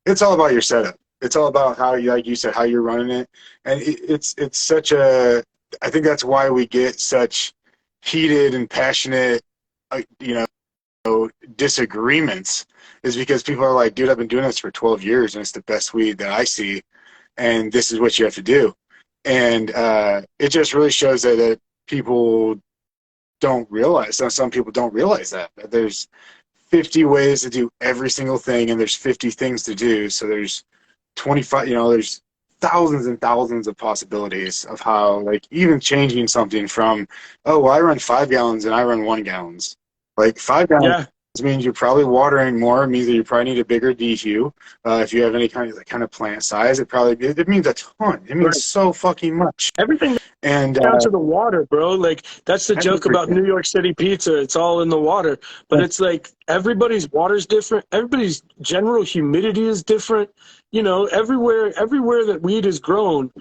It's all about your setup. It's all about how you, like you said, how you're running it. And it's such a, I think that's why we get such heated and passionate, disagreements, is because people are like, dude, I've been doing this for 12 years and it's the best weed that I see. And this is what you have to do. And it just really shows that people don't realize, some people don't realize that there's 50 ways to do every single thing and there's 50 things to do. So there's 25, there's thousands and thousands of possibilities of how, like, even changing something from, oh, well, I run 5 gallons and I run 1 gallons. Like 5 gallons means you're probably watering more. It means that you probably need a bigger dehu. If you have any kind of plant size, it means a ton. It means so fucking much. Everything and down to the water, bro. Like, that's the joke about 100%. New York City pizza. It's all in the water. But it's like everybody's water's different. Everybody's general humidity is different. Everywhere that weed is grown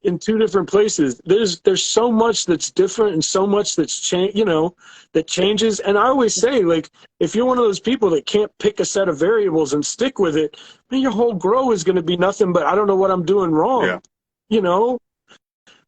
in 2 different places, there's so much that's different and so much that's that changes. And I always say, like, if you're one of those people that can't pick a set of variables and stick with it, then your whole grow is going to be nothing but, I don't know what I'm doing wrong. Yeah.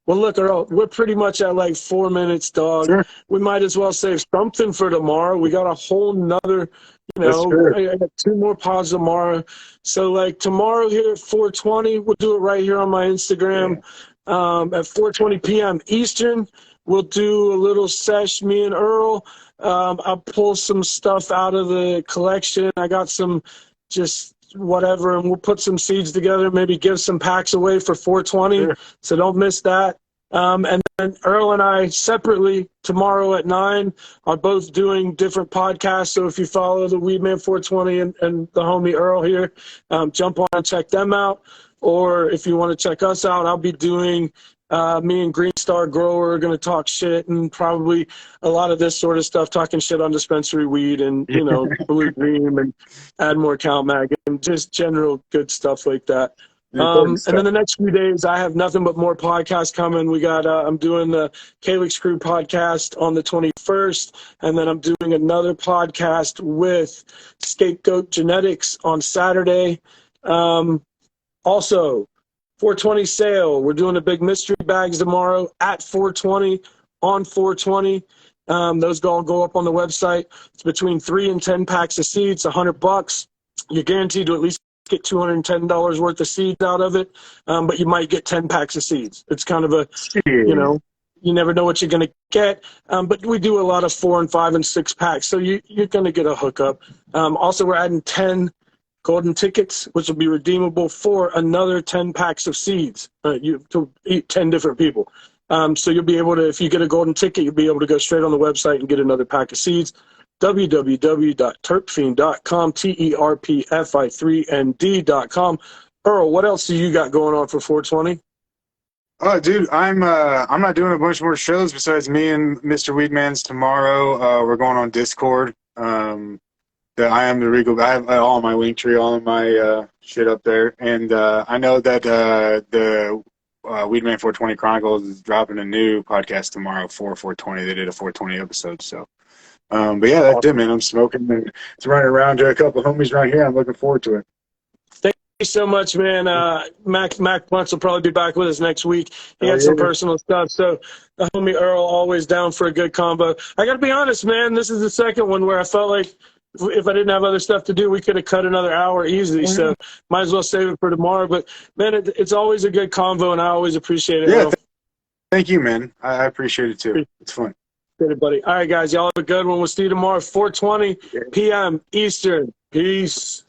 Well, look, Earl, we're pretty much at like 4 minutes, dog. Sure. We might as well save something for tomorrow. We got a whole nother, I got 2 more pods tomorrow. So, like, tomorrow here at 4:20, we'll do it right here on my Instagram. At 4:20 p.m. Eastern, we'll do a little sesh, me and Earl. I'll pull some stuff out of the collection. I got some just whatever, and we'll put some seeds together, maybe give some packs away for 420. Sure. So don't miss that. And then Earl and I separately tomorrow at 9 are both doing different podcasts. So if you follow the Weedman 420 and the homie Earl here, jump on and check them out. Or if you want to check us out, I'll be doing Me and Green Star Grower are going to talk shit and probably a lot of this sort of stuff, talking shit on dispensary weed and, you know, Blue Dream and Add More Count Mag and just general good stuff like that. Important And then stuff. the next few days, I have nothing but more podcasts coming. We got, I'm doing the Calyx Crew podcast on the 21st, and then I'm doing another podcast with Scapegoat Genetics on Saturday. Also, 420 sale. We're doing a big mystery bags tomorrow at 420 on 420. Those all go up on the website. It's between 3 and 10 packs of seeds, $100. You're guaranteed to at least get $210 worth of seeds out of it, but you might get 10 packs of seeds. It's kind of a, you Yeah. know, you never know what you're going to get, but we do a lot of 4 and 5 and 6 packs, so you're going to get a hookup. Also, we're adding 10 golden tickets, which will be redeemable for another 10 packs of seeds to eat 10 different people. So you'll be able to, if you get a golden ticket, you'll be able to go straight on the website and get another pack of seeds. www.terpfiend.com, TERPFI3ND.com. Earl, what else do you got going on for 420? Oh, dude, I'm not doing a bunch more shows besides me and Mr. Weedman's tomorrow. We're going on Discord. I am the Regal. I have all my link tree, all of my shit up there, and I know that the Weedman 420 Chronicles is dropping a new podcast tomorrow for 420. They did a 420 episode, so. But yeah, that's it, man. I'm smoking and it's running around to a couple of homies right here. I'm looking forward to it. Thank you so much, man. Mac Blunts will probably be back with us next week. He had some Yeah. personal stuff, so the homie Earl always down for a good combo. I got to be honest, man. This is the second one where I felt like if I didn't have other stuff to do, we could have cut another hour easily. So might as well save it for tomorrow. But man, it's always a good convo, and I always appreciate it. Yeah, thank you, man. I appreciate it too. It's fun. Good, buddy. All right, guys, y'all have a good one. We'll see you tomorrow, 4:20 p.m. Eastern. Peace.